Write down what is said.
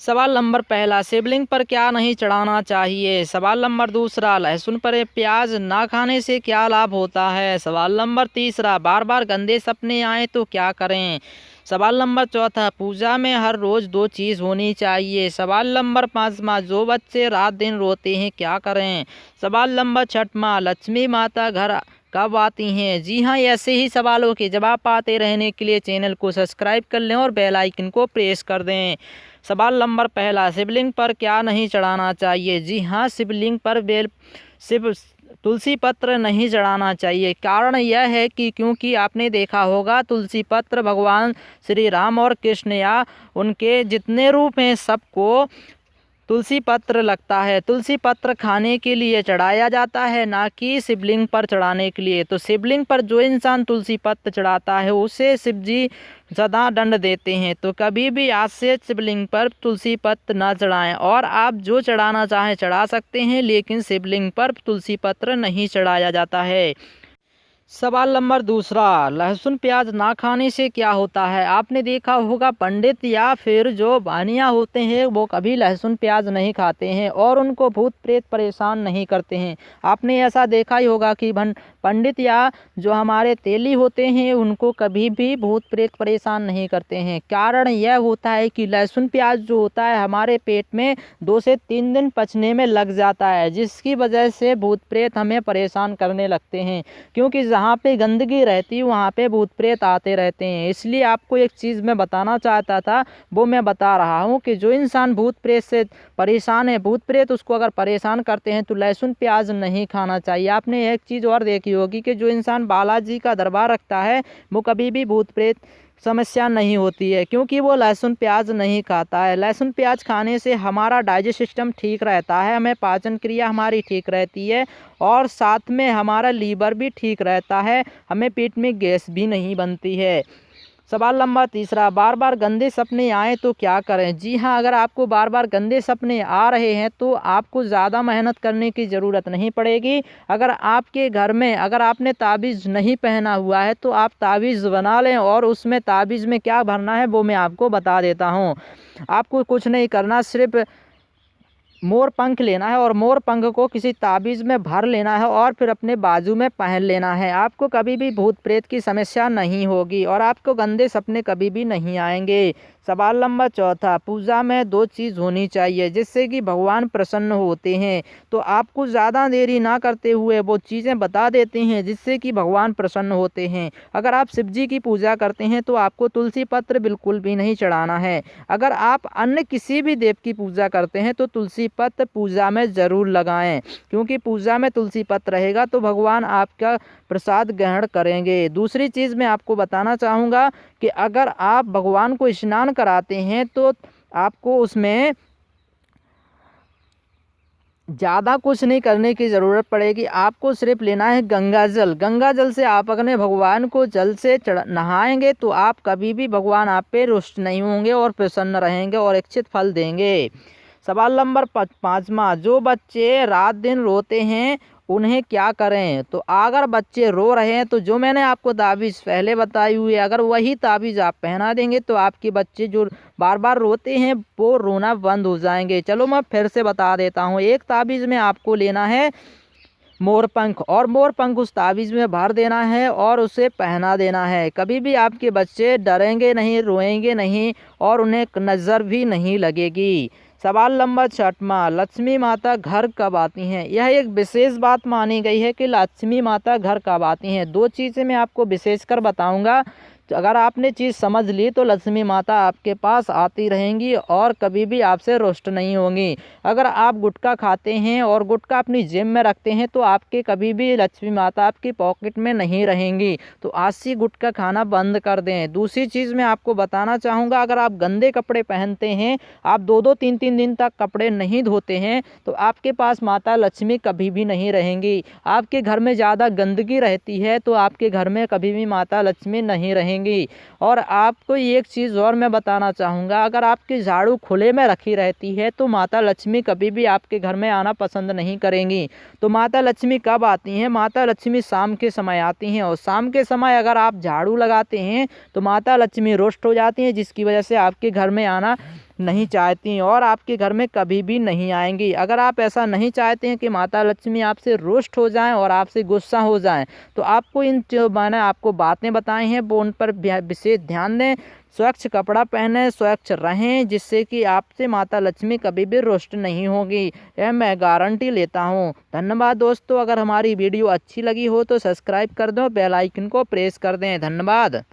सवाल नंबर पहला, शिवलिंग पर क्या नहीं चढ़ाना चाहिए। सवाल नंबर दूसरा, लहसुन पर प्याज ना खाने से क्या लाभ होता है। सवाल नंबर तीसरा, बार बार गंदे सपने आए तो क्या करें। सवाल नंबर चौथा, पूजा में हर रोज 2 चीज़ होनी चाहिए। सवाल नंबर पाँचवा, जो बच्चे रात दिन रोते हैं क्या करें। सवाल नंबर छठवां, लक्ष्मी माता घर कब आती हैं। जी हाँ, ऐसे ही सवालों के जवाब पाते रहने के लिए चैनल को सब्सक्राइब कर लें और बेल आइकन को प्रेस कर दें। सवाल नंबर पहला, शिवलिंग पर क्या नहीं चढ़ाना चाहिए। जी हाँ, शिवलिंग पर शिव तुलसी पत्र नहीं चढ़ाना चाहिए। कारण यह है कि क्योंकि आपने देखा होगा तुलसी पत्र भगवान श्री राम और कृष्ण या उनके जितने रूप हैं सबको तुलसी पत्र लगता है। तुलसी पत्र खाने के लिए चढ़ाया जाता है, ना कि शिवलिंग पर चढ़ाने के लिए। तो शिवलिंग पर जो इंसान तुलसी पत्र चढ़ाता है उसे शिव जी सदा दंड देते हैं। तो कभी भी आज से शिवलिंग पर तुलसी पत्र ना चढ़ाएं, और आप जो चढ़ाना चाहें चढ़ा सकते हैं, लेकिन शिवलिंग पर तुलसी पत्र नहीं चढ़ाया जाता है। सवाल नंबर दूसरा, लहसुन प्याज ना खाने से क्या होता है। आपने देखा होगा पंडित या फिर जो बानिया होते हैं वो कभी लहसुन प्याज नहीं खाते हैं और उनको भूत प्रेत परेशान नहीं करते हैं। आपने ऐसा देखा ही होगा कि पंडित या जो हमारे तेली होते हैं उनको कभी भी भूत प्रेत परेशान नहीं करते हैं। कारण यह होता है कि लहसुन प्याज जो होता है हमारे पेट में 2 से 3 दिन पचने में लग जाता है, जिसकी वजह से भूत प्रेत हमें परेशान करने लगते हैं। क्योंकि जहाँ पे गंदगी रहती है वहाँ पे भूत प्रेत आते रहते हैं। इसलिए आपको एक चीज़ मैं बताना चाहता था, वो मैं बता रहा हूँ कि जो इंसान भूत प्रेत से परेशान है, भूत प्रेत उसको अगर परेशान करते हैं तो लहसुन प्याज नहीं खाना चाहिए। आपने एक चीज़ और देखी होगी कि जो इंसान बालाजी का दरबार रखता है वो कभी भी भूत प्रेत समस्या नहीं होती है, क्योंकि वो लहसुन प्याज नहीं खाता है। लहसुन प्याज खाने से हमारा डाइजेस्ट सिस्टम ठीक रहता है, हमें पाचन क्रिया हमारी ठीक रहती है और साथ में हमारा लीवर भी ठीक रहता है, हमें पेट में गैस भी नहीं बनती है। सवाल नंबर तीसरा, बार बार गंदे सपने आए तो क्या करें। जी हाँ, अगर आपको बार बार गंदे सपने आ रहे हैं तो आपको ज़्यादा मेहनत करने की ज़रूरत नहीं पड़ेगी। अगर आपके घर में अगर आपने ताबीज़ नहीं पहना हुआ है तो आप ताबीज़ बना लें, और उसमें ताबीज़ में क्या भरना है वो मैं आपको बता देता हूँ। आपको कुछ नहीं करना, सिर्फ मोर पंख लेना है और मोर पंख को किसी ताबीज़ में भर लेना है और फिर अपने बाजू में पहन लेना है। आपको कभी भी भूत प्रेत की समस्या नहीं होगी और आपको गंदे सपने कभी भी नहीं आएंगे। सवाल नंबर चौथा, पूजा में 2 चीज़ होनी चाहिए जिससे कि भगवान प्रसन्न होते हैं। तो आपको ज़्यादा देरी ना करते हुए वो चीज़ें बता देते हैं जिससे कि भगवान प्रसन्न होते हैं। अगर आप शिव जी की पूजा करते हैं तो आपको तुलसी पत्र बिल्कुल भी नहीं चढ़ाना है। अगर आप अन्य किसी भी देव की पूजा करते हैं तो तुलसी पत्र पूजा में ज़रूर लगाएं, क्योंकि पूजा में तुलसी पत्र रहेगा तो भगवान आपका प्रसाद ग्रहण करेंगे। दूसरी चीज़ मैं आपको बताना चाहूँगा कि अगर आप भगवान को स्नान कराते हैं तो आपको उसमें ज़्यादा कुछ नहीं करने की ज़रूरत पड़ेगी। आपको सिर्फ लेना है गंगा जल। गंगा जल से आप अपने भगवान को जल से नहाएंगे तो आप कभी भी भगवान आप पे रुष्ट नहीं होंगे और प्रसन्न रहेंगे और इच्छित फल देंगे। सवाल नंबर पाँचवा, जो बच्चे रात दिन रोते हैं उन्हें क्या करें। तो अगर बच्चे रो रहे हैं तो जो मैंने आपको ताबीज़ पहले बताई हुई है, अगर वही ताबीज़ आप पहना देंगे तो आपके बच्चे जो बार बार रोते हैं वो रोना बंद हो जाएंगे। चलो मैं फिर से बता देता हूँ। एक ताबीज़ में आपको लेना है मोरपंख, और मोरपंख उस ताबीज़ में भर देना है और उसे पहना देना है। कभी भी आपके बच्चे डरेंगे नहीं, रोएंगे नहीं और उन्हें नज़र भी नहीं लगेगी। सवाल नंबर छठवां, लक्ष्मी माता घर कब आती हैं। यह एक विशेष बात मानी गई है कि लक्ष्मी माता घर कब आती हैं। 2 चीज़ें मैं आपको विशेषकर बताऊंगा। तो अगर आपने चीज़ समझ ली तो लक्ष्मी माता आपके पास आती रहेंगी और कभी भी आपसे रुष्ट नहीं होंगी। अगर आप गुटखा खाते हैं और गुटखा अपनी जेब में रखते हैं तो आपके कभी भी लक्ष्मी माता आपकी पॉकेट में नहीं रहेंगी। तो आज से गुटखा खाना बंद कर दें। दूसरी चीज़ मैं आपको बताना चाहूँगा, अगर आप गंदे कपड़े पहनते हैं, आप 2-2 3-3 दिन तक कपड़े नहीं धोते हैं तो आपके पास माता लक्ष्मी कभी भी नहीं रहेंगी। आपके घर में ज़्यादा गंदगी रहती है तो आपके घर में कभी भी माता लक्ष्मी नहीं रहेंगी। और आपको एक चीज़ और मैं बताना चाहूँगा, अगर आपकी झाड़ू खुले में रखी रहती है तो माता लक्ष्मी कभी भी आपके घर में आना पसंद नहीं करेंगी। तो माता लक्ष्मी कब आती हैं। माता लक्ष्मी शाम के समय आती हैं, और शाम के समय अगर आप झाड़ू लगाते हैं तो माता लक्ष्मी रुष्ट हो जाती हैं, जिसकी वजह से आपके घर में आना नहीं चाहती और आपके घर में कभी भी नहीं आएंगी। अगर आप ऐसा नहीं चाहते हैं कि माता लक्ष्मी आपसे रुष्ट हो जाएं और आपसे गुस्सा हो जाएं, तो आपको इन जो मैंने आपको बातें बताई हैं वो उन पर विशेष ध्यान दें। स्वच्छ कपड़ा पहने, स्वच्छ रहें, जिससे कि आपसे माता लक्ष्मी कभी भी रुष्ट नहीं होगी, यह मैं गारंटी लेता हूँ। धन्यवाद दोस्तों। अगर हमारी वीडियो अच्छी लगी हो तो सब्सक्राइब कर दो, बेल आइकन को प्रेस कर दें। धन्यवाद।